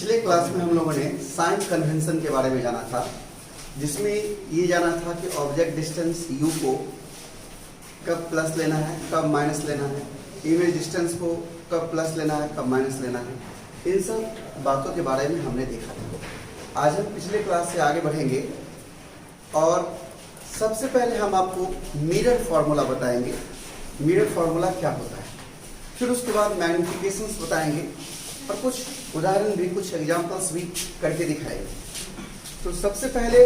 पिछले क्लास में हम लोगों ने साइन कन्वेंशन के बारे में जाना था, जिसमें ये जाना था कि ऑब्जेक्ट डिस्टेंस u को कब प्लस लेना है, कब माइनस लेना है, इमेज डिस्टेंस को कब प्लस लेना है, कब माइनस लेना है। इन सब बातों के बारे में हमने देखा था। आज हम पिछले क्लास से आगे बढ़ेंगे और सबसे पहले हम आपको मिरर फार्मूला बताएंगे। मिरर फार्मूला क्या होता है, फिर उसके बाद मैग्निफिकेशंस बताएंगे और कुछ उदाहरण भी, कुछ एग्जांपल्स भी करके दिखाएंगे। तो सबसे पहले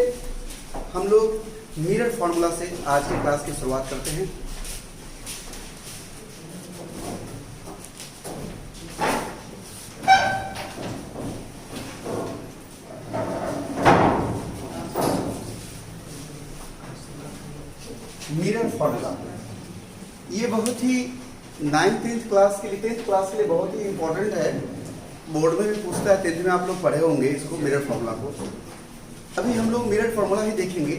हम लोग मिरर फार्मूला से आज के क्लास की शुरुआत करते हैं। मिरर फार्मूला ये बहुत ही 9th क्लास के लिए, 10th क्लास के लिए बहुत ही इंपॉर्टेंट है। बोर्ड में भी पूछता है, 10th में आप लोग पढ़े होंगे इसको, मिरर फार्मूला को। अभी हम लोग मिरर फार्मूला ही देखेंगे,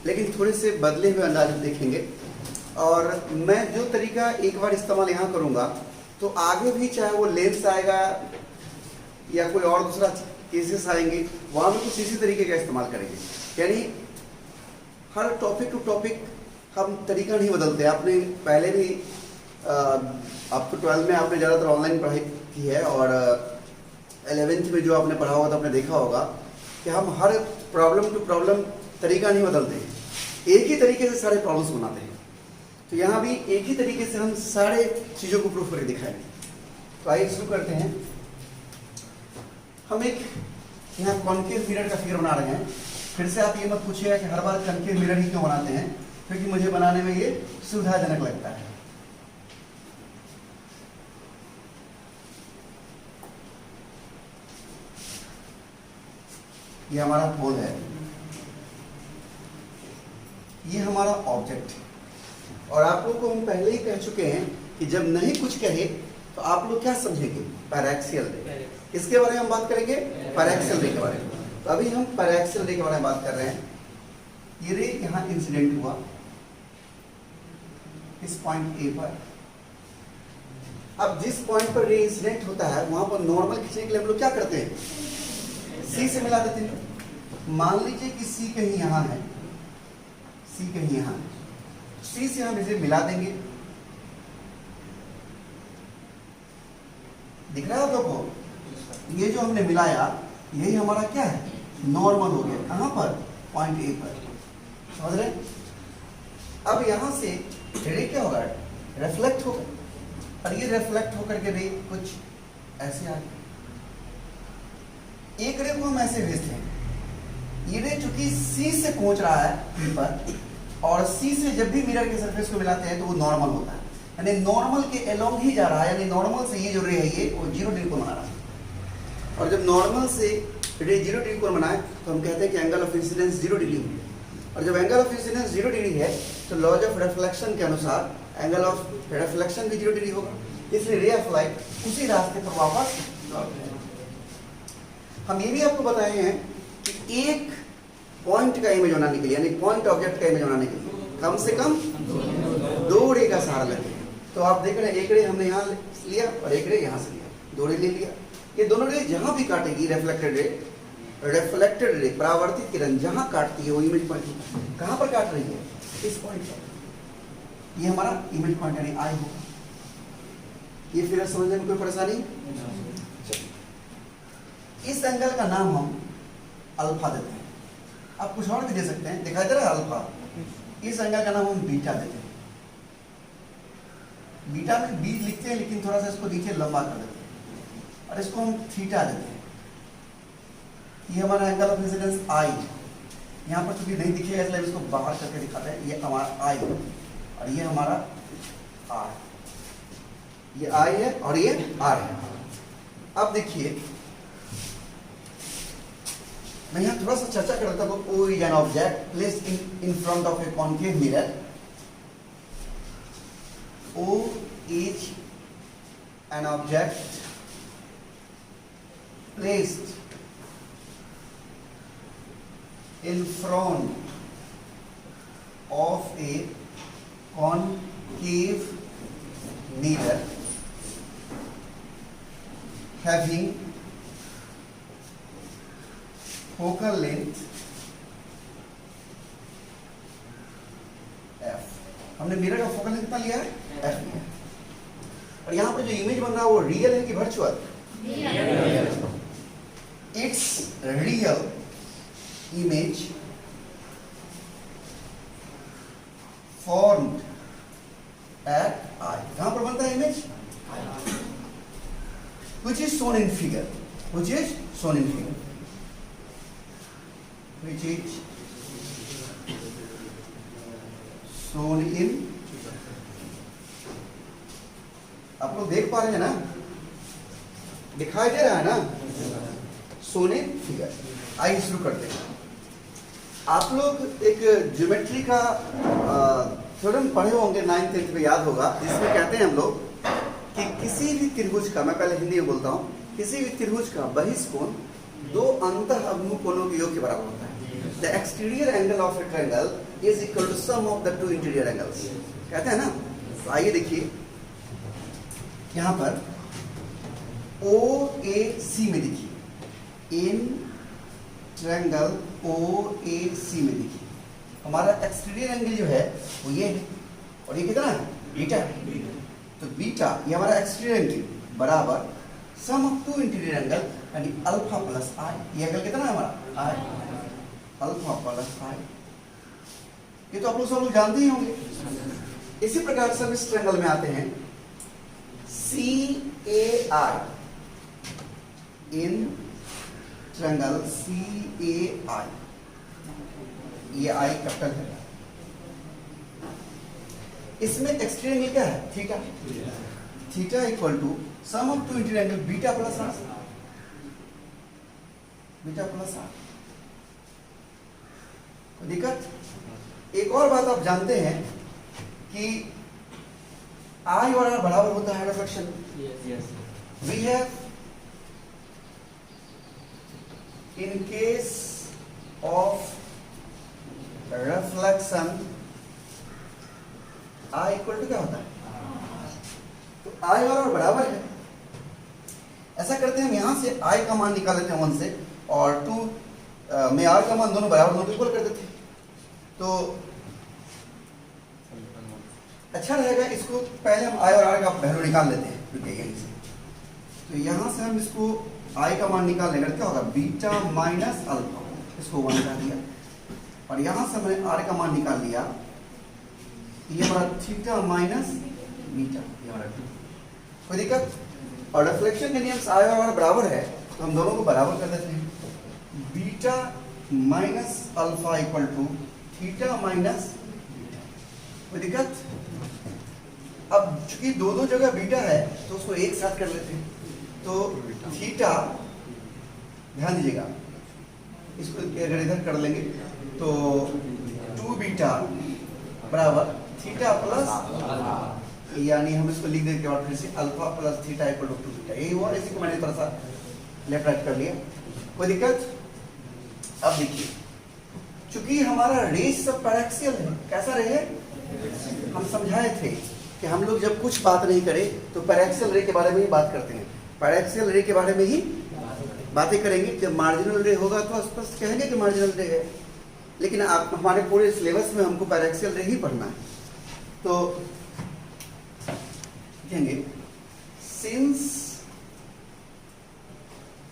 लेकिन थोड़े से बदले हुए अंदाज में देखेंगे। और मैं जो तरीका एक बार इस्तेमाल यहाँ करूँगा, तो आगे भी चाहे वो लेंस आएगा या कोई और दूसरा केसेस आएंगे, वहाँ भी कुछ इसी तरीके का इस्तेमाल करेंगे। यानी हर टॉपिक टू टॉपिक हम तरीका नहीं बदलते। आपने पहले भी अब तो 12 में आपने ज़्यादातर ऑनलाइन पढ़ाई की है, और 11th में जो आपने पढ़ा होगा तो आपने देखा होगा कि हम हर प्रॉब्लम टू प्रॉब्लम तरीका नहीं बदलते हैं, एक ही तरीके से सारे प्रॉब्लम्स बनाते हैं। तो यहाँ भी एक ही तरीके से हम सारे चीज़ों को प्रूफ करके दिखाएंगे। तो आइए शुरू करते हैं। हम एक यहाँ कॉन्केव मिरर का फिगर बना रहे हैं। फिर से आप ये मत पूछिएगा कि हर बार कॉन्केव मिरर ही क्यों बनाते हैं, क्योंकि मुझे बनाने में ये सुविधाजनक लगता है। ये हमारा होल है, ये हमारा ऑब्जेक्ट है। और आप लोगों को हम पहले ही कह चुके हैं कि जब नहीं कुछ कहे तो आप लोग क्या समझेंगे, पैराक्सियल रे। किसके बारे में हम बात करेंगे, पैराक्सियल रे के बारे में। तो अभी हम पैराक्सियल रे के बारे में बात कर रहे हैं। ये रे यहाँ इंसिडेंट हुआ इस पॉइंट ए पर। अब जिस पॉइंट पर रे इंसिडेंट होता है, वहां पर नॉर्मल खींचने के लिए हम लोग क्या करते हैं, सी से मिला देते हैं। मान लीजिए कि सी कहीं यहाँ है, सी कहीं यहाँ है, सी से हम इसे मिला देंगे। दिख रहा है आप लोगों को, ये जो हमने मिलाया यही हमारा क्या है, नॉर्मल हो गया। कहाँ पर, पॉइंट ए पर। समझ रहे? अब यहां से रे क्या होगा, रिफ्लेक्ट होगा, और ये रिफ्लेक्ट होकर के रे कुछ ऐसे आ गया। एक रे को हम ऐसे भेजते हैं। ये रे चूंकि सी से पहुंच रहा है पी पर, और सी से जब भी मिरर के सरफेस को मिलाते हैं तो वो नॉर्मल होता है, यानी नॉर्मल के अलोंग ही जा रहा है। यानी नॉर्मल से ये जो रे है ये वो 0 डिग्री कोण बना रहा है। और जब नॉर्मल से रे 0 डिग्री कोण बनाए तो हम कहते हैं कि एंगल ऑफ इंसिडेंस 0 डिग्री है। और जब एंगल ऑफ इंसिडेंस 0 डिग्री है तो लॉज ऑफ रिफ्लेक्शन के अनुसार एंगल ऑफ रिफ्लेक्शन भी 0 डिग्री होगा। इसलिए रे ऑफ लाइट उसी रास्ते पर वापस लौट जाएगा। हम ये भी आपको बताए हैं कि एक पॉइंट का इमेज बनाने के लिए, यानी पॉइंट ऑब्जेक्ट का इमेज बनाने के लिए कम से कम 2 रे का सहारा लगेगा। तो आप देख रहे हैं, एक रे हमने यहाँ लिया और एक रे यहाँ से लिया, 2 रे ले लिया। ये दोनों रे जहाँ भी काटेगी, रिफ्लेक्टेड रे, परावर्तित किरण जहाँ काटती है वो इमेज पॉइंट कहाँ पर काट रही है, इस पॉइंट पर। ये हमारा इमेज पॉइंट यानी आई होगा। ये फिर समझने में कोई परेशानी? इस एंगल का नाम हम अल्फा देते हैं। आप कुछ और भी दे सकते हैं, दिखाई दे रहा है अल्फा। इस एंगल का नाम हम बीटा देते हैं। बीटा में बी लिखते हैं, लेकिन थोड़ा सा इसको नीचे लंबा कर देते हैं, और इसको हम थीटा देते हैं। ये हमारा एंगल ऑफ इंसिडेंस आई, यहाँ पर चूंकि नहीं दिखेगा इसलिए इसको बाहर करके दिखाते हैं। ये हमारा आई और ये हमारा आर, ये आई है और ये आर है। अब देखिए, मैं यहाँ थोड़ा सा चर्चा कर रहा था। O is an object placed in front of a concave mirror. O is an object placed in front of a concave mirror having focal length f, हमने मिरर का फोकल लेंथ कितना लिया है? f लिया। और यहां पर जो इमेज बन रहा है वो रियल है कि virtual? It's real image formed at I, कहां पर बनता है image? which is shown in figure, which is shown in figure, which is shown in, आप लोग देख पा रहे हैं ना, दिखाई दे रहा है ना, shown in figure। आइए शुरू करते हैं। आप लोग एक ज्योमेट्री का थ्योरम पढ़े होंगे 9th 10th में, याद होगा, जिसमें कहते हैं हम लोग कि किसी भी त्रिभुज का, मैं पहले हिंदी में बोलता हूँ, किसी भी त्रिभुज का बहिष्कोण दो अंतः अभिमुख कोणों के योग के बराबर होता है। The exterior angle of a triangle is equal to sum of the two interior angles, कहते हैं ना। तो आइए देखिए यहाँ पर OAC में देखिए, इन ट्रायंगल OAC में देखिए हमारा एक्सटीरियर एंगल जो है वो ये है, और ये कितना है? बीटा है। तो बीटा ये हमारा एक्सटीरियर एंगल बराबर सम ऑफ टू इंटीरियर एंगल यानी अल्फा प्लस आई। ये एंगल कितना है हमारा? आई, अल्फा प्लस आई। ये तो आप लोग सब लोग जानते ही होंगे। इसी प्रकार से हम इस ट्रायंगल में आते हैं, CAI, इन ट्रायंगल CAI, ये आई कैपिटल है। इसमें एक्सटीरियर एंगल क्या है? Theta. Theta equal to sum of two interior angle beta plus R, beta plus R. कोई दिक्कत? एक और बात आप जानते हैं कि आई और आर बराबर होता है reflection. We have in case of reflection I equal to क्या होता है? तो आई और बराबर है। ऐसा करते हैं, हम यहां से आई का मान निकाल लेते हैं 1 से, और 2 में आर का मान दोनों बराबर, दोनों इक्वल कर देते हैं। तो अच्छा रहेगा, इसको पहले हम आई और आर का वैल्यू निकाल लेते हैं, क्योंकि यहीं से तो यहां से हम इसको आई का मान निकाल लेंगे, क्या होगा? बीटा माइनस अल्फा, इसको 1 कर दिया, और यहां से हमने आर का मान निकाल लिया, ये हमारा थीटा माइनस बीटा, ये हमारा 2। कोई दिक्कत? और रिफ्लेक्शन के नियम से आई और आर बराबर है, तो हम दोनों को बराबर कर देते हैं। Beta minus alpha equal to theta minus beta. कोई दिक्कत? अब चूंकि दो जगह बीटा है तो उसको एक साथ कर लेते हैं। तो थीटा, ध्यान दीजिएगा, इसको अगर इधर कर लेंगे तो 2 बीटा बराबर थीटा प्लस, यानी हम इसको लिख देंगे और फिर से alpha plus theta equal to 2 beta. यही हुआ, इसी को मैंने थोड़ा सा लेफ्ट राइट कर लिया। कोई दिक्कत? अब देखिए, चूंकि हमारा रेस सब पैरेक्सियल है, कैसा रहे? हम समझाए थे कि हम लोग जब कुछ बात नहीं करें तो पैरेक्सियल रे के बारे में ही बात करते हैं, पैरेक्सियल रे के बारे में ही बातें करेंगे। जब मार्जिनल रे होगा तो स्पष्ट कहेंगे कि मार्जिनल रे है, लेकिन आप हमारे पूरे सिलेबस में हमको पैरेक्सियल रे ही पढ़ना है। तो कहेंगे सिंस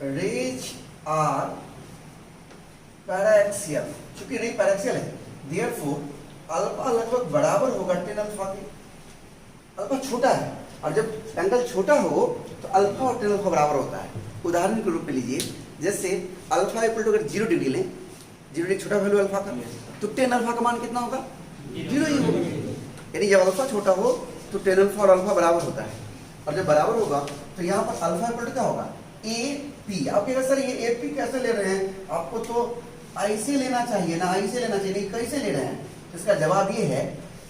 रेज आर पैरेक्सियल, चूंकि रे पैरेक्सियल है, देयरफॉर अल्फा लगभग बराबर होगा टेन अल्फा के। अल्फा छोटा है, और जब एंगल छोटा हो तो अल्फा और टेन अल्फा बराबर होता है। उदाहरण के रूप में लीजिए, जैसे अल्फा इक्वल टू अगर 0 डिग्री लें, 0 डिग्री छोटा वैल्यू अल्फा का, तो टेन अल्फा का मान कितना होगा? 0 ही होगा। यानी जब अल्फा छोटा हो तो टेन अल्फा और अल्फा बराबर होता है, और जब बराबर होगा तो यहाँ पर अल्फा इक्वल टू क्या होगा? AP। आप कहेंगे सर ये AP कैसे ले रहे हैं? आपको तो ऐसे लेना चाहिए ना, ऐसे लेना चाहिए, नहीं कैसे ले रहे हैं? तो इसका जवाब ये है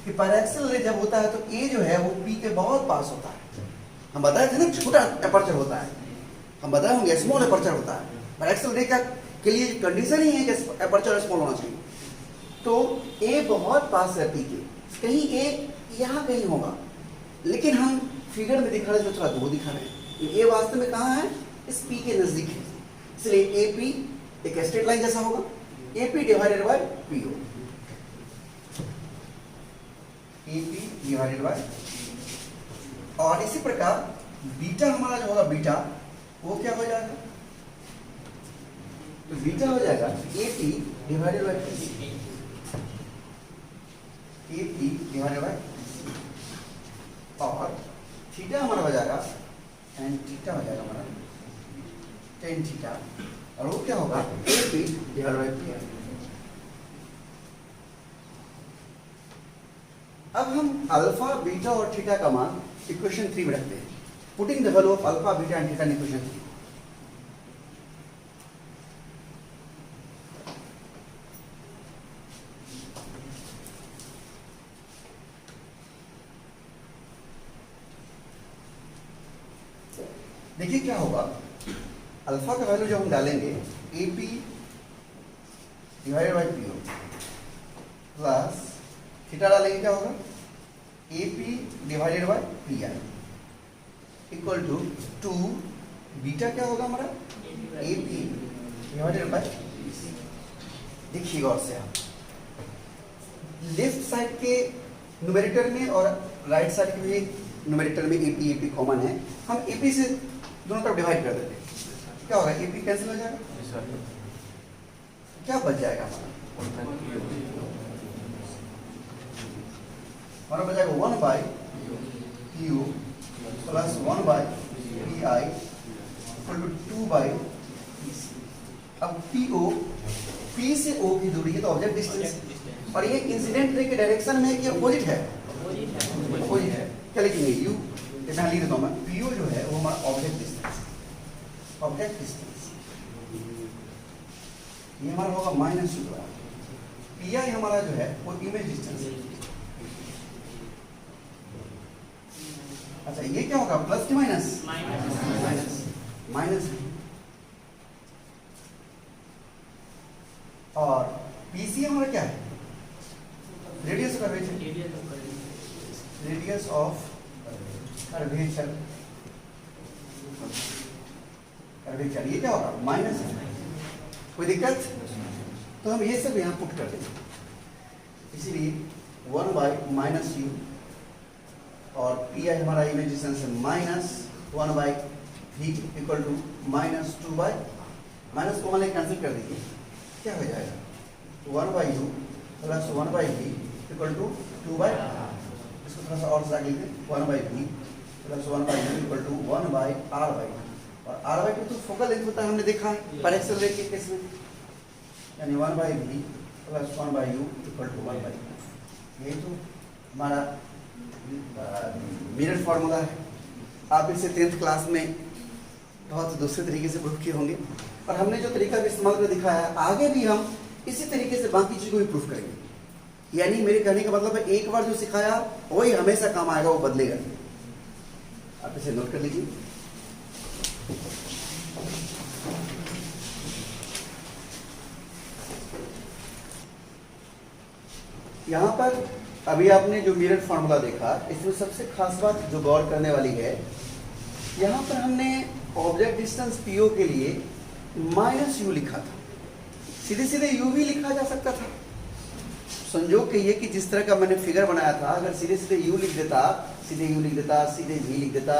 कि पैरेक्सियल रे जब होता है तो A जो है वो P के बहुत पास होता है। हम बताए थे ना, छोटा अपर्चर होता है, हम बताए होंगे स्मॉल अपर्चर होता है। पैरेक्सियल रे का के लिए कंडीशन ही है कि अपर्चर स्मॉल होना चाहिए। तो A बहुत पास है P के, कहीं A यहाँ कहीं होगा, लेकिन हम फिगर में दिखा रहे हैं, थोड़ा दूर दिखा रहे हैं। A वास्तव में कहाँ है? इस P के नजदीक है, इसलिए AP एक स्ट्रेट लाइन जैसा होगा, AP divided by PO, AP divided bye, और इसी प्रकार बीटा हमारा जो होगा बीटा वो क्या हो जाएगा, तो बीटा हो जाएगा AP divided bye PC, AP divided bye, और थीटा हमारा हो जाएगा tan थीटा हो जाएगा हमारा tan थीटा, और वो क्या होगा AP डिवाइडेड बाय PI। अब हम अल्फा बीटा और थीटा का मान इक्वेशन 3 में रखते हैं, putting the value of alpha beta and theta in equation 3। देखिए क्या होगा, अल्फा का वैल्यू जब हम डालेंगे AP divided by PO plus theta डालेंगे क्या होगा AP divided by PI equal to 2 beta क्या होगा हमारा AP डिवाइडेड बाय PC। देखिएगा और से आप लेफ्ट साइड के न्यूमरेटर में और राइट साइड के भी न्यूमरेटर में AP कॉमन है, हम AP से दोनों तरफ डिवाइड कर देते हैं, क्या होगा AP कैंसिल हो जाएगा, क्या बच जाएगा हमारा बच जाएगा 1 by PO plus 1 by PI equal to 2 by PC। अब PO P से O की दूरी है तो ऑब्जेक्ट डिस्टेंस, और ये इंसिडेंट रे के डायरेक्शन में है कि अपोजिट है, अपोजिट है, क्या लिखेंगे U, यहाँ लिख देता हूँ मैं, PO जो है वो हमारा ऑब्जेक्ट डिस्टेंस, ऑब्जेक्ट डिस्टेंस ये हमारा होगा माइनस U, PI हमारा जो है वो इमेज डिस्टेंस है। अच्छा ये क्या होगा प्लस की माइनस, माइनस माइनस, और PC हमारा क्या है radius curvature, radius of curvature, curvature ये क्या होगा माइनस है, कोई दिक्कत, तो हम ये सब यहाँ पुट कर देंगे, इसीलिए 1 बाय माइनस U और PI हमारा इमेज डिस्टेंस है minus 1 by V equal to minus 2 by, minus को मैंने कैंसिल कर दीजिए, क्या हो जाएगा 1 by U plus 1 by V equal to 2 by, इसको थोड़ा सा और आगे लिखें 1 by V plus 1 by U equal to 1 by R by, और R बाय तो फोकल लेंथ होता है, हमने देखा है पर एक्सेलरेट के केस में, यानी 1 by V plus 1 by U equal to 1 by, ये तो हमारा मिरर फार्मूला है। आप इसे 10th क्लास में बहुत दूसरे तरीके से प्रूफ किए होंगे, और हमने जो तरीका भी इस्तेमाल कर दिखाया है आगे भी हम इसी तरीके से बाकी चीज़ को भी प्रूफ करेंगे। यानी मेरे कहने का मतलब है एक बार जो सिखाया वही हमेशा काम आएगा, वो बदलेगा। आप इसे नोट कर लीजिए। यहाँ पर अभी आपने जो मिरर फार्मूला देखा, इसमें सबसे खास बात जो गौर करने वाली है, यहाँ पर हमने ऑब्जेक्ट डिस्टेंस PO के लिए माइनस U लिखा था, सीधे सीधे U भी लिखा जा सकता था। संजोग कहिए कि जिस तरह का मैंने फिगर बनाया था, अगर सीधे सीधे U लिख देता, सीधे U लिख देता, सीधे V लिख देता,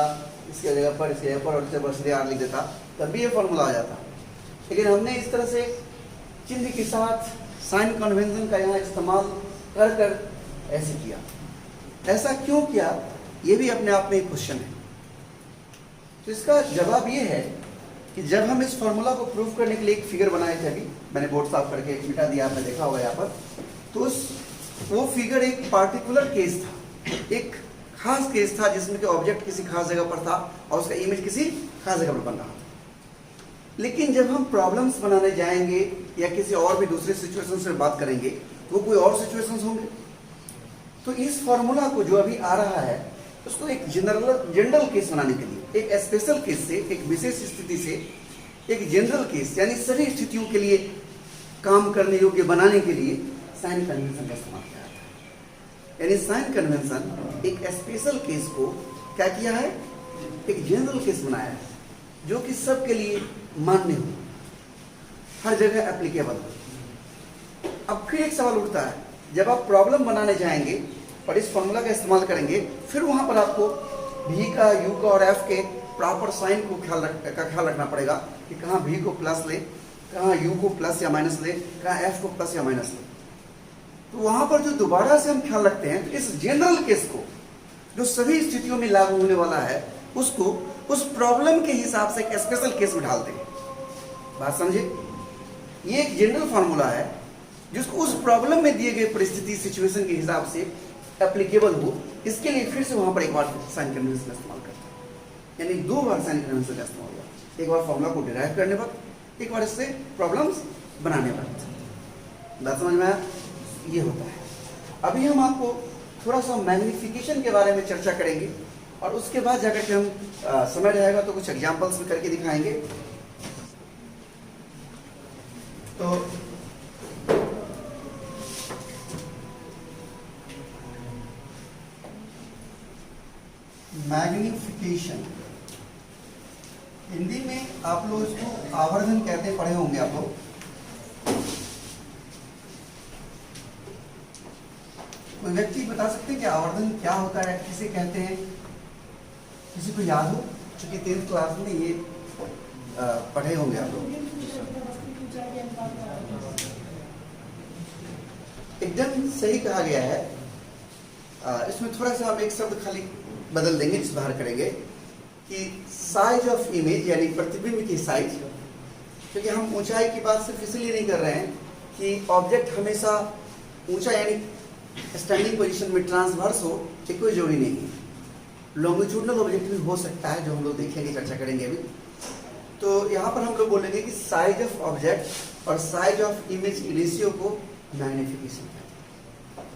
इसके जगह पर इसके जगह पर, और इसके पर सीधे R लिख देता, तब भी ये फॉर्मूला आ जाता। लेकिन हमने इस तरह से चिन्ह के साथ साइन कन्वेंशन का यहाँ इस्तेमाल कर कर ऐसे किया। ऐसा क्यों किया, ये भी अपने आप में एक क्वेश्चन है। तो इसका जवाब ये है कि जब हम इस फॉर्मूला को प्रूव करने के लिए एक फिगर बनाए थे, अभी मैंने बोर्ड साफ करके मिटा दिया, आपने देखा होगा यहाँ पर, तो वो फिगर एक पार्टिकुलर केस था, एक खास केस था जिसमें कि ऑब्जेक्ट किसी खास जगह पर था और उसका इमेज किसी खास जगह पर बन रहा था। लेकिन जब हम प्रॉब्लम्स बनाने जाएंगे या किसी और भी दूसरे सिचुएशन से बात करेंगे तो कोई और सिचुएशंस होंगे। तो इस फॉर्मूला को जो अभी आ रहा है उसको एक जनरल केस बनाने के लिए, एक स्पेशल केस से, एक विशेष स्थिति से एक जनरल केस यानी सभी स्थितियों के लिए काम करने योग्य बनाने के लिए साइन कन्वेंशन का इस्तेमाल किया जाता है। यानी साइन कन्वेंशन एक स्पेशल केस को क्या किया है, एक जनरल केस बनाया है जो कि सबके लिए मान्य हो। हर जगह एप्लीकेबल हो। अब फिर एक सवाल उठता है, जब आप प्रॉब्लम बनाने जाएंगे और इस फॉर्मूला का इस्तेमाल करेंगे, फिर वहां पर आपको भी का, यू का और एफ के प्रॉपर साइन को ख्याल रखना पड़ेगा कि कहाँ भी को प्लस ले, कहाँ यू को प्लस या माइनस ले, कहाँ एफ को प्लस या माइनस ले। तो वहां पर जो दोबारा से हम ख्याल रखते हैं, तो इस जनरल केस को जो सभी स्थितियों में लागू होने वाला है, उसको उस प्रॉब्लम के हिसाब से एक स्पेशल केस में डालते हैं। बात समझे? ये एक जनरल फार्मूला है जिसको उस प्रॉब्लम में दिए गए परिस्थिति, सिचुएशन के हिसाब से एप्लीकेबल हो। इसके लिए फिर से वहां पर एक बार साइन कन्वेंशन का इस्तेमाल करते हैं, यानी दो बार साइन कन्वेंशन का इस्तेमाल होगा। एक बार फॉर्मूला को डिराइव करने वक्त, एक बार इससे प्रॉब्लम्स बनाने वक्त। बात समझ में आया? ये होता है। अभी हम आपको थोड़ा सा मैग्निफिकेशन के बारे में चर्चा करेंगे और उसके बाद जाकर के हम समय रहेगा तो कुछ एग्जांपल्स भी करके दिखाएंगे। तो मैग्निफिकेशन हिंदी में आप लोग इसको आवर्धन कहते पढ़े होंगे आप लोग। कोई व्यक्ति बता सकते हैं कि आवर्धन क्या होता है, किसे कहते हैं? किसी को याद हो? क्योंकि 10th क्लास में ये पढ़े होंगे आप लोग। एकदम सही कहा गया है। इसमें थोड़ा सा हम एक शब्द खाली बदल देंगे, जिस बाहर करेंगे कि साइज ऑफ इमेज, यानी प्रतिबिंब की साइज। क्योंकि हम ऊंचाई की बात सिर्फ इसलिए नहीं कर रहे हैं कि ऑब्जेक्ट हमेशा ऊंचा यानी स्टैंडिंग पोजीशन में ट्रांसवर्स हो, ये कोई जरूरी नहीं है। लॉन्गिट्यूडनल ऑब्जेक्ट भी हो सकता है, जो हम लोग देखेंगे, चर्चा करेंगे अभी। तो यहाँ पर हम लोग बोलेंगे कि साइज ऑफ ऑब्जेक्ट और साइज ऑफ इमेज की रेशियो को मैग्निफिकेशन कहते हैं।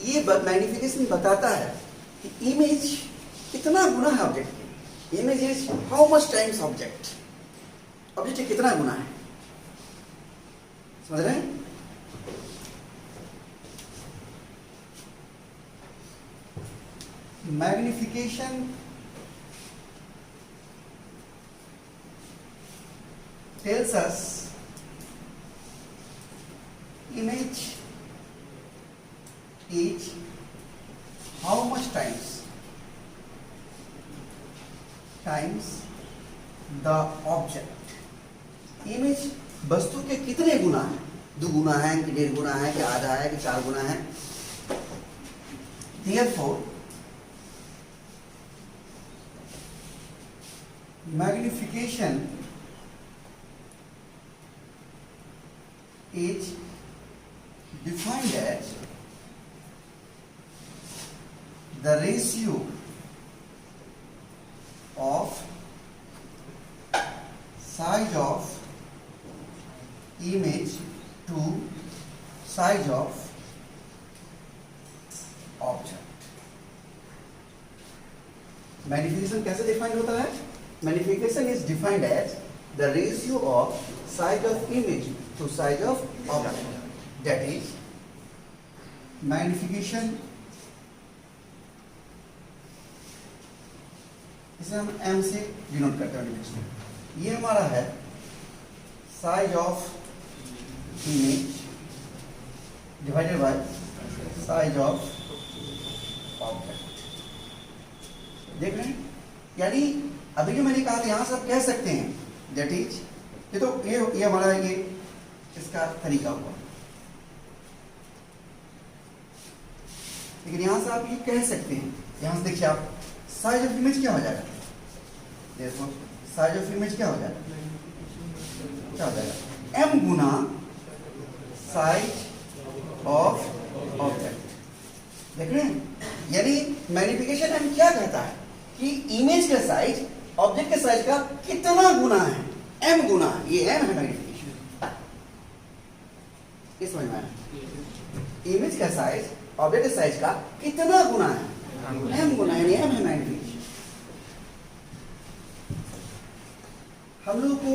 ये मैग्निफिकेशन बताता है कि इमेज कितना गुना है ऑब्जेक्ट की। Image is how much times object, object कितना गुना है। समझ रहे हैं? Magnification tells us image is how much times the object. Image वस्तु के कितने गुना है? 2 गुना है कि 1.5 गुना है कि आधा है कि 4 गुना है? Therefore magnification is defined as the ratio of size of image to size of object. Magnification कैसे डिफाइन होता है? Magnification is defined as the ratio of size of image to size of object. That is, magnification, इसे हम m से denote करते हैं। ये हमारा है size of image divided by size of object. देख रहे हैं? यानी अभी जो मैंने कहा था, यहां से आप कह सकते हैं दैट इज, ये तो ये हमारा ये इसका तरीका हुआ। लेकिन यहां से आप ये कह सकते हैं, यहां से देखिए आप, साइज ऑफ इमेज क्या हो जाएगा? देखो साइज ऑफ इमेज क्या हो जाएगा? क्या हो जाएगा? m Guna size of object. देख रहे हैं? यानी मैग्निफिकेशन m क्या कहता है कि इमेज का साइज ऑब्जेक्ट के साइज का कितना गुना है? m गुना। ये m है मैग्निफिकेशन। समझ में आया? इमेज का साइज ऑब्जेक्ट के साइज का कितना गुना है? m गुना, यानी m है मैग्निफिकेशन। हम लोग को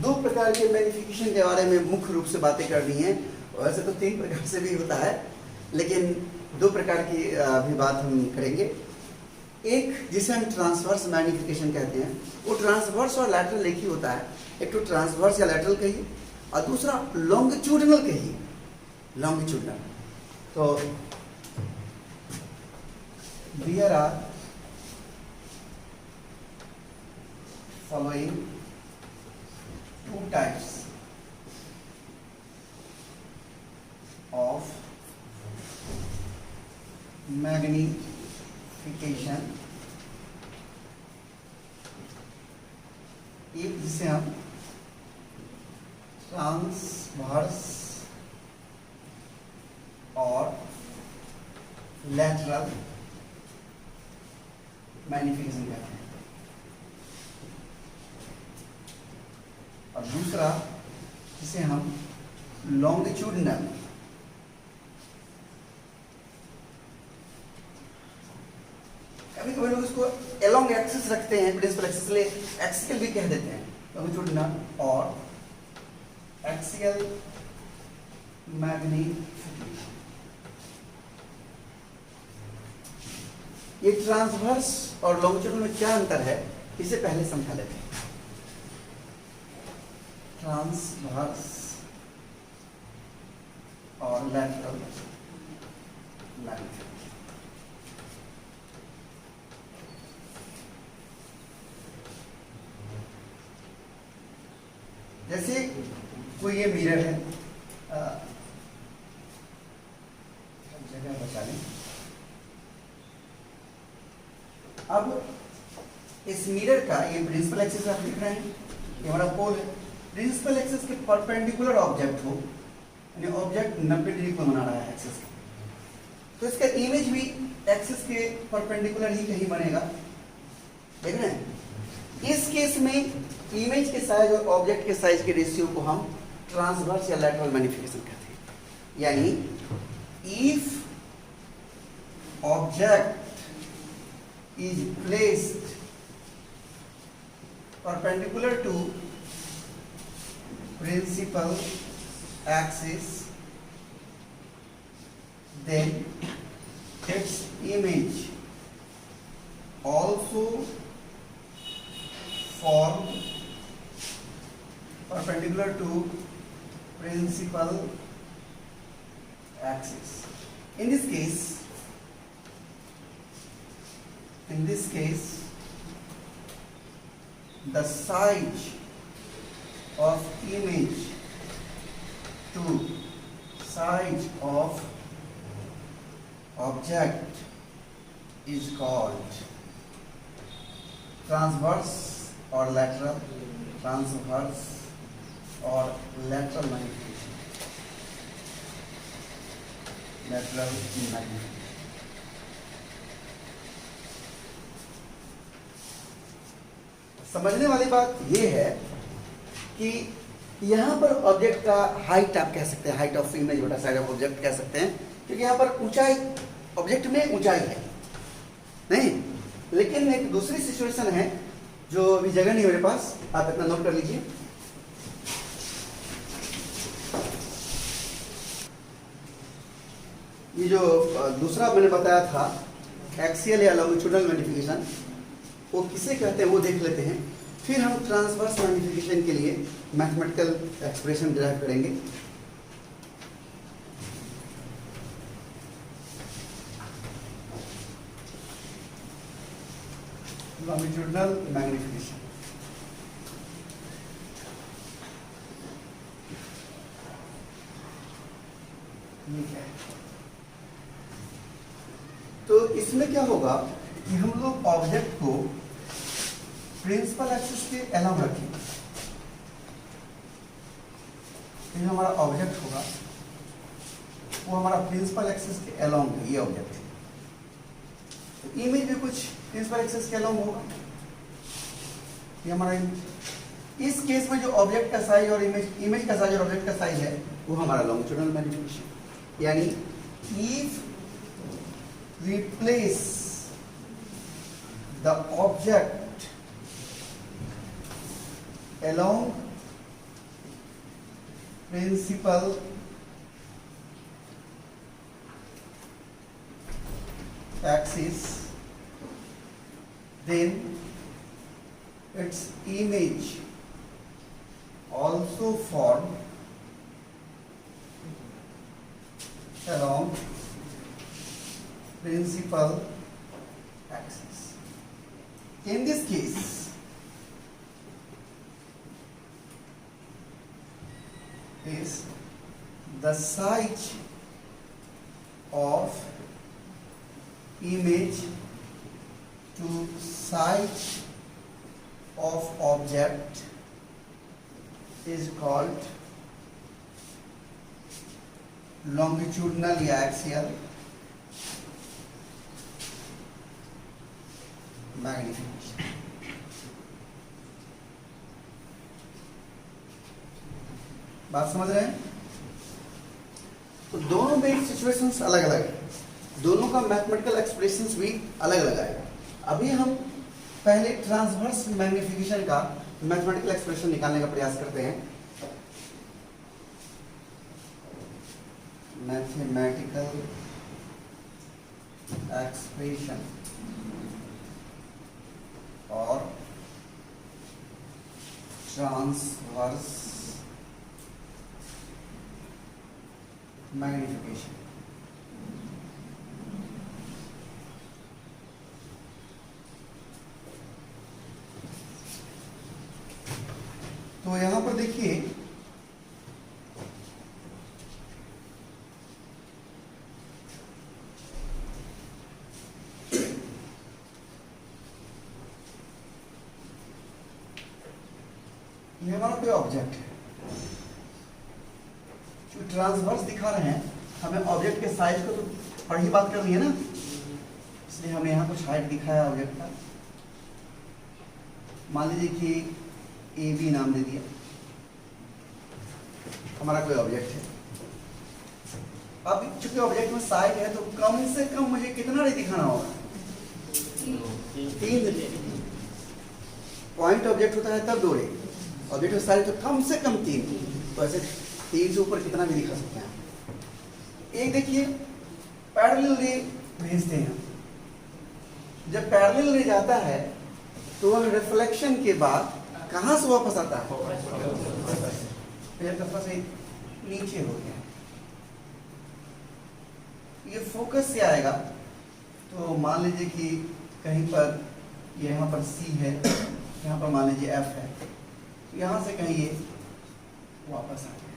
2 प्रकार के मैग्निफिकेशन के बारे में मुख्य रूप से बातें करनी है। वैसे तो 3 प्रकार से भी होता है, लेकिन 2 प्रकार की भी बात हम करेंगे। एक जिसे हम ट्रांसवर्स मैग्निफिकेशन कहते हैं, वो ट्रांसवर्स और लैटरल एक ही होता है। एक तो ट्रांसवर्स या लैटरल कहिए, और दूसरा लॉन्गिट्यूडनल के ही, लॉन्गिट्यूडनल। तो there are following two types of magnification, एक जिसे हम ट्रांसवर्स और लैटरल मैग्निफिकेशन कहते हैं, और दूसरा जिसे हम लॉन्गिट्यूडनल, कभी कभी लोग इसको एलोंग एक्सिस रखते हैं, प्रिंसिपल एक्सिस ले एक्सियल भी कह देते हैं, लॉन्गिट्यूडनल और एक्सियल मैग्निफिकेशन। ये ट्रांसवर्स और लॉन्गिट्यूडनल में क्या अंतर है, इसे पहले समझा लेते हैं। ट्रांसवर्स और लैटरल मैग्निफिकेशन। जैसे कोई ये मिरर है, जगह बचा लें। अब इस मिरर का ये प्रिंसिपल एक्सिस आप लिख रहे हैं, ये हमारा पोल है। प्रिंसिपल एक्सिस के परपेंडिकुलर ऑब्जेक्ट हो, यानी ऑब्जेक्ट 90 डिग्री को बना रहा है एक्सिस का, तो इसका इमेज भी एक्सिस के परपेंडिकुलर ही कहीं बनेगा, देख रहे हैं। इस केस में इमेज के साइज और ऑब्जेक्ट के साइज के रेशियो को हम ट्रांसवर्स या लैटरल मैग्निफिकेशन कहते हैं। यानी if object is placed perpendicular to principal axis, then its image also form perpendicular to principal axis. In this case, the size of image to size of object is called transverse or lateral, transverse or lateral magnification, lateral magnification। समझने वाली बात यह है कि यहाँ पर object का height आप कह सकते हैं, हाइट ऑफ इमेज बटा साइड ऑफ ऑब्जेक्ट कह सकते हैं, क्योंकि यहाँ पर ऊंचाई, ऑब्जेक्ट में ऊंचाई है नहीं। लेकिन एक दूसरी सिचुएशन है जो अभी जगह नहीं मेरे पास, आप इतना नोट कर लीजिए। ये जो दूसरा मैंने बताया था एक्सियल या लॉन्गिट्यूडनल मैग्निफिकेशन, वो किसे कहते हैं वो देख लेते हैं, फिर हम ट्रांसवर्स मैग्निफिकेशन के लिए मैथमेटिकल एक्सप्रेशन डिराइव करेंगे। लॉन्गिट्यूडनल मैग्निफिकेशन, तो इसमें क्या होगा कि हम लोग ऑब्जेक्ट को प्रिंसिपल एक्सिस के अलोंग रखेंगे। जो हमारा ऑब्जेक्ट होगा वो हमारा प्रिंसिपल एक्सिस के अलोंग है, ये ऑब्जेक्ट है। तो इमेज भी कुछ प्रिंसिपल एक्सिस के अलोंग होगा, ये हमारा इस केस में जो ऑब्जेक्ट का साइज और इमेज का साइज और ऑब्जेक्ट का साइज है वो हमारा लॉन्गिट्यूडनल मैग्निफिकेशन। यानी if we place the object along principal axis, then its image also form along principal axis. In this case, is the side of image to side of object is called longitudinal या axial magnification. बात समझ रहे हैं? तो दोनों में situations अलग अलग है, दोनों का मैथमेटिकल एक्सप्रेशंस भी अलग अलग आएगा। अभी हम पहले ट्रांसवर्स मैग्निफिकेशन का मैथमेटिकल एक्सप्रेशन निकालने का प्रयास करते हैं। मैथमेटिकल एक्सप्रेशन और ट्रांसवर्स मैग्निफिकेशन। तो यहां पर देखिए ये हमारा कोई ऑब्जेक्ट है, जो ट्रांसवर्स दिखा रहे हैं, हमें ऑब्जेक्ट के साइज को तो पर ही बात करनी है ना, इसलिए हमें यहाँ कुछ हाइट दिखाया ऑब्जेक्ट का। मान लीजिए कि ए बी नाम दे दिया, हमारा कोई ऑब्जेक्ट है। अब चूंकि ऑब्जेक्ट में साइड है तो कम से कम मुझे कितना रे दिखाना होगा? 3 पॉइंट ऑब्जेक्ट होता है तब 2 रे, ऑब्जेक्ट में साइड तो कम से कम 3, तो ऐसे 3 से ऊपर कितना भी दिखा सकते हैं। एक देखिए पैरेलल रे भेजते हैं, जब पैरेलल रे जाता है तो वह रिफ्लेक्शन के बाद कहां से वापस आता है? से नीचे हो गया। ये फोकस से आएगा, तो मान लीजिए कि कहीं पर यहाँ पर C है, यहाँ पर मान लीजिए F है, तो यहाँ से कहीं ये वापस आ गया।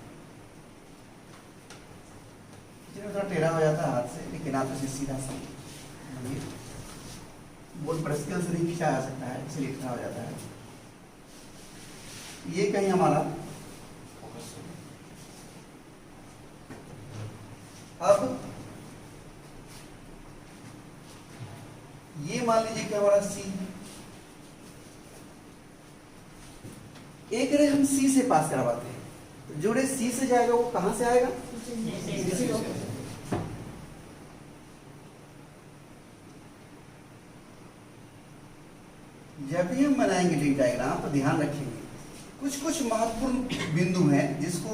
थोड़ा टेढ़ा हो जाता है हाथ से, लेकिन आप इसे सीधा सा बोर्ड पर स्केल से नहीं खींचा जा सकता है, इसलिए टेढ़ा हो जाता है। ये कहीं हमारा अब ये मान लीजिए कि हमारा C है, एक रे हम C से पास करवाते हैं, तो जो रे C से जाएगा वो कहां से आएगा? जब भी हम बनाएंगे डी डायग्राम तो ध्यान रखेंगे कुछ कुछ महत्वपूर्ण बिंदु हैं जिसको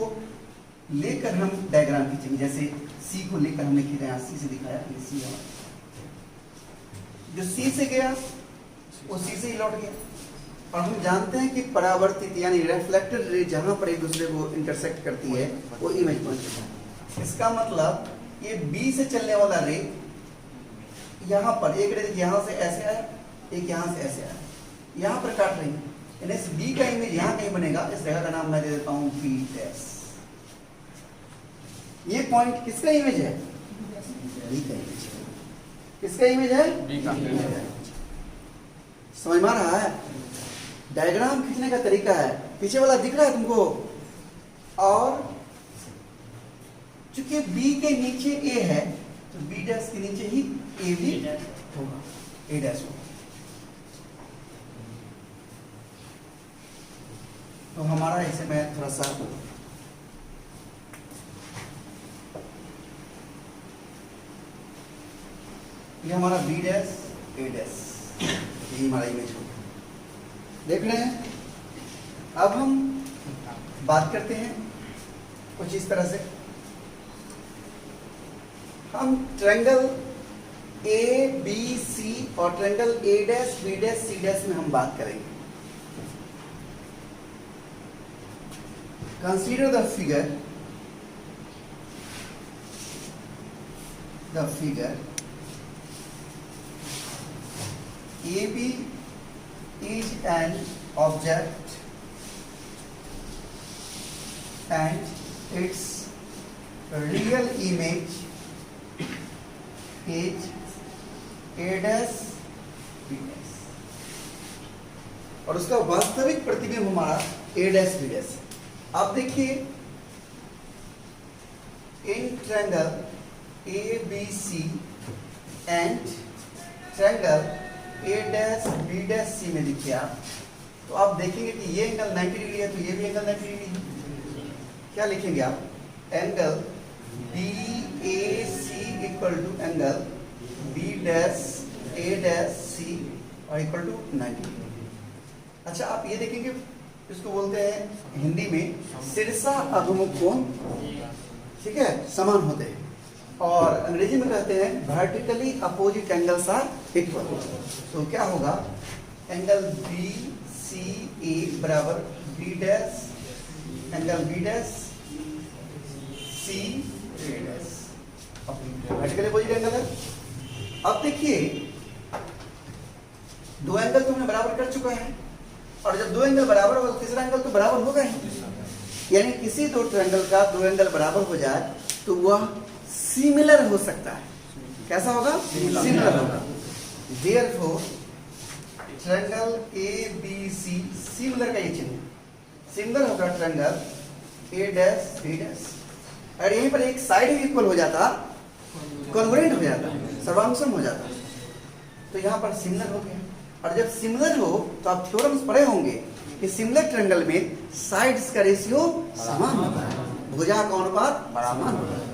लेकर हम डायग्राम खींचेंगे। जैसे सी को लेकर हमने खींचा, यहाँ सी से दिखाया, ये सी है, जो सी से गया वो सी से ही लौट गया। और हम जानते हैं कि परावर्तित यानी रिफ्लेक्टेड रे जहां पर एक दूसरे को इंटरसेक्ट करती है वो इमेज पॉइंट होता है। इसका मतलब ये बी से चलने वाला रे यहाँ पर एक रे यहाँ से ऐसे आया, एक यहाँ से ऐसे आया, यहाँ पर काट रही है, इस बी का इमेज यहाँ कहीं बनेगा। इस जगह का नाम मैं दे देता हूँ बी डैश। ये पॉइंट किसका इमेज है? बी का इमेज है। किसका इमेज है? बी का। समझ में आ रहा है? डायग्राम खींचने का तरीका है, पीछे वाला दिख रहा है तुमको, और चूंकि बी के नीचे ए है तो बी डैश के नीचे ही ए भी होगा, ए डैश होगा। तो हमारा इसे मैं थोड़ा सा ये हमारा बी डैश ए डैश, यही हमारा इमेज होगा। देख रहे हैं? अब हम बात करते हैं कुछ इस तरह से, हम ट्रायंगल ए बी सी और triangle A dash B dash C dash में हम बात करेंगे। Consider the figure the figure, AB is an object and its real image is A dash B dash, और उसका वास्तविक प्रतिबिंब हमारा A dash B dash। आप देखिए in triangle ABC and triangle A dash B dash C में देखिए आप, तो आप देखेंगे कि ये एंगल 90 डिग्री है, तो ये भी एंगल 90 डिग्री है। क्या लिखेंगे आप? Angle BAC equal to angle B dash A dash C और इक्वल टू 90 डिग्री। अच्छा, आप ये देखेंगे, इसको बोलते हैं हिंदी में शीर्षा अभिमुख कोण, ठीक है, समान होते हैं, और अंग्रेजी में कहते हैं vertically opposite angles are equal. तो क्या होगा? एंगल BCA बराबर B dash angle B dash CA dash, vertically opposite angle है। अब देखिए दो एंगल तो हमने बराबर कर चुका है, और जब दो एंगल बराबर होगा तो तीसरा एंगल तो बराबर होगा ही, यानी किसी दो ट्रायंगल का दो एंगल बराबर हो जाए तो वह सिमिलर हो सकता है। कैसा होगा? सिमिलर होगा। देयरफॉर ट्रायंगल ABC सिमिलर का ये चिन्ह, सिमिलर होगा triangle A dash B dash, और यहीं पर एक साइड ही इक्वल हो जाता, कॉन्ग्रुएंट हो जाता, सर्वांशम हो जाता, तो यहाँ पर सिमिलर हो गया। और जब सिमिलर हो तो आप थ्योरम्स पढ़े होंगे कि सिमिलर ट्रायंगल में साइड्स का रेशियो समान होता है, भुजा का अनुपात समान होता है।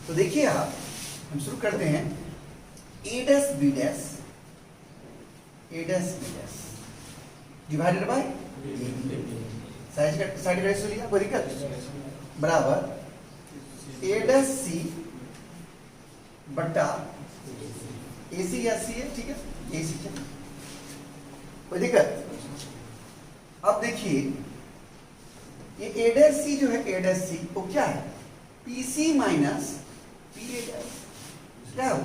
तो देखिए आप, हम शुरू करते हैं A dash B dash, A dash B dash divided by side का रेशियो लिया, कोई दिक्कत, बराबर A डैश C बट्टा AC या C है, ठीक है, AC है, कोई दिक्कत। अब देखिए ये A डैश C जो है, A डैश C वो क्या है? PC माइनस PA डैश, क्या हो?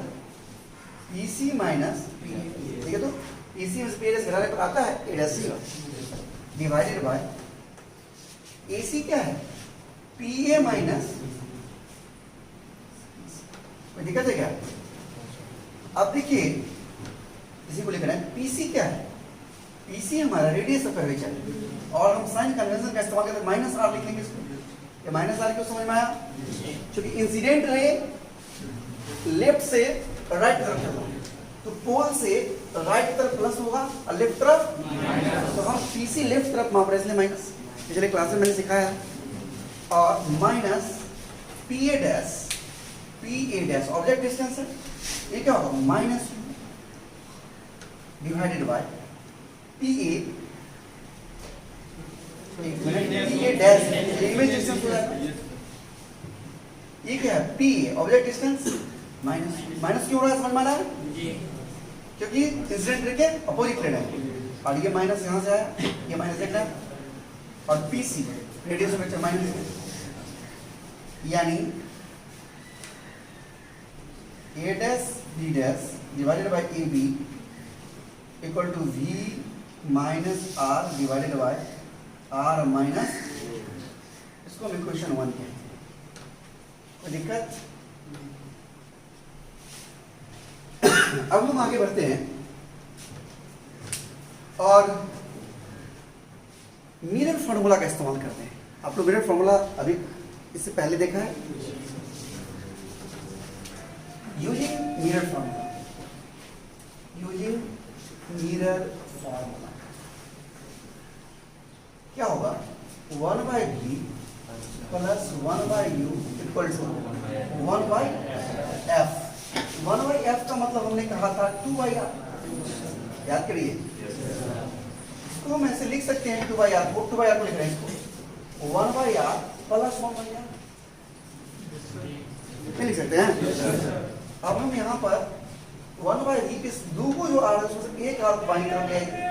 PC माइनस PA, ठीक है, तो PC में PA डैश घटाने पर आता है A dash C divided by AC क्या है? PA माइनस, कोई दिक्कत है क्या? अब देखिए इसी को लिख रहे हैं, PC क्या है? PC हमारा रेडियस ऑफ कर्वेचर, और हम साइन कन्वेंशन का इस्तेमाल करके माइनस आर लिखेंगे इसको। ये माइनस आर क्यों समझ में आया? क्योंकि इंसिडेंट रे लेफ्ट से राइट तरफ चल रहा है, तो पोल से राइट तरफ प्लस होगा और लेफ्ट तरफ माइनस, तो हम PC लेफ्ट तरफ माप रहे हैं, इसलिए माइनस, पिछले क्लास में मैंने सिखाया। और minus PA dash, PA dash object distance है, ये क्या होगा? Minus divided by PA, PA dash image distance हो जाता है, ये क्या है? PA object distance minus, minus क्यों हो रहा है, समझ में आ रहा है? क्योंकि इंसिडेंट रे के अपोजिट लेना है, और ये माइनस यहाँ से आया, ये माइनस लिखना है, और PC radius of vector minus, यानी A dash B dash divided by AB equal to V minus R divided by R minus, इसको हम इक्वेशन 1 कहते हैं, कोई दिक्कत? अब हम आगे बढ़ते हैं और मिरर फॉर्मूला का इस्तेमाल करते हैं। आप लोग मिरर फॉर्मूला अभी इससे पहले देखा है? Using mirror formula, using mirror formula क्या होगा? 1 by V plus 1 by U equal to 1 by F। 1 by F का मतलब हमने कहा था 2 बाय R, याद करिए, इसको हम ऐसे लिख सकते हैं 2 बाय R को, 2 बाय R को लिख रहे हैं इसको, 1 by R plus 1 by R लिख सकते हैं। अब हम यहाँ पर 1 बाय V के दो को जो R है उसमें से एक R बाईं तरफ ले आएंगे,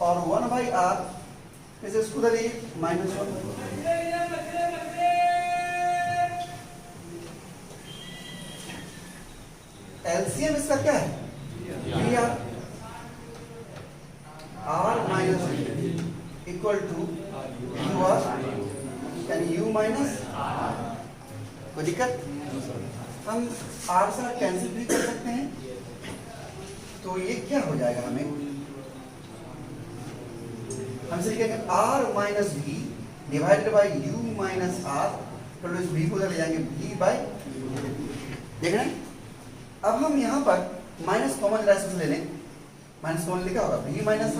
और 1 बाई R इसे इसको धरिए -1, एलसीएम इसका क्या है? V R R minus equal to U R, यानी यू माइनस। कोई दिक्कत? हम आर से कैंसिल भी कर सकते हैं, तो ये क्या हो जाएगा? हमसे लिखेंगे R minus V divided by U minus R, तो इस वी को उधर ले जाएंगे वी बाई। देख रहे हैं? अब हम यहाँ पर माइनस कॉमन रेसिप्रोकल ले लें। माइनस कॉमन ले क्या होगा? वी माइनस,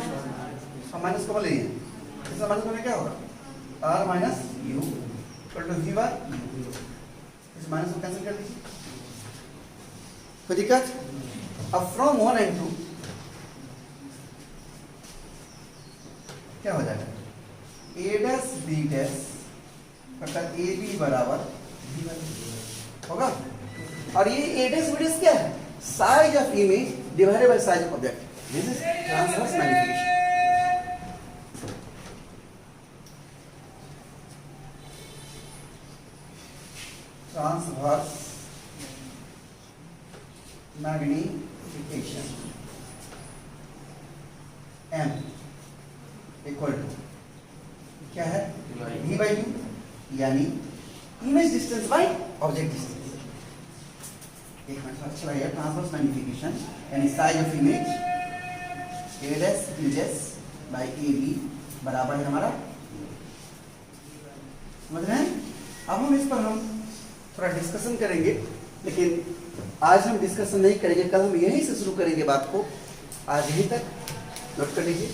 हम माइनस कॉमन ले लें, इसमें माइनस कॉमन क्या होगा? R minus U equal to V by U. इस माइनस को कैंसिल कर लीजिए, कोई दिक्कत? अब फ्रॉम 1 and 2 क्या हो जाएगा? ए डैश बी डैश अर्थात ए बी बराबर बी होगा। और ये ए डैश बी डैश क्या है? Size of image divided by size of object. This is transverse magnification. Transverse magnification m equal to क्या है? v बाई यू, यानी image distance by object distance. एक मिनट अच्छा लगेगा। ट्रांसवर्स मैग्निफिकेशन यानी size of image A dash B dash by A B बराबर है हमारा, समझ रहे हैं? अब हम इस पर थोड़ा डिस्कशन करेंगे, लेकिन आज हम डिस्कशन नहीं करेंगे, कल हम यहीं से शुरू करेंगे बात को। आज यहीं तक नोट कर लीजिए।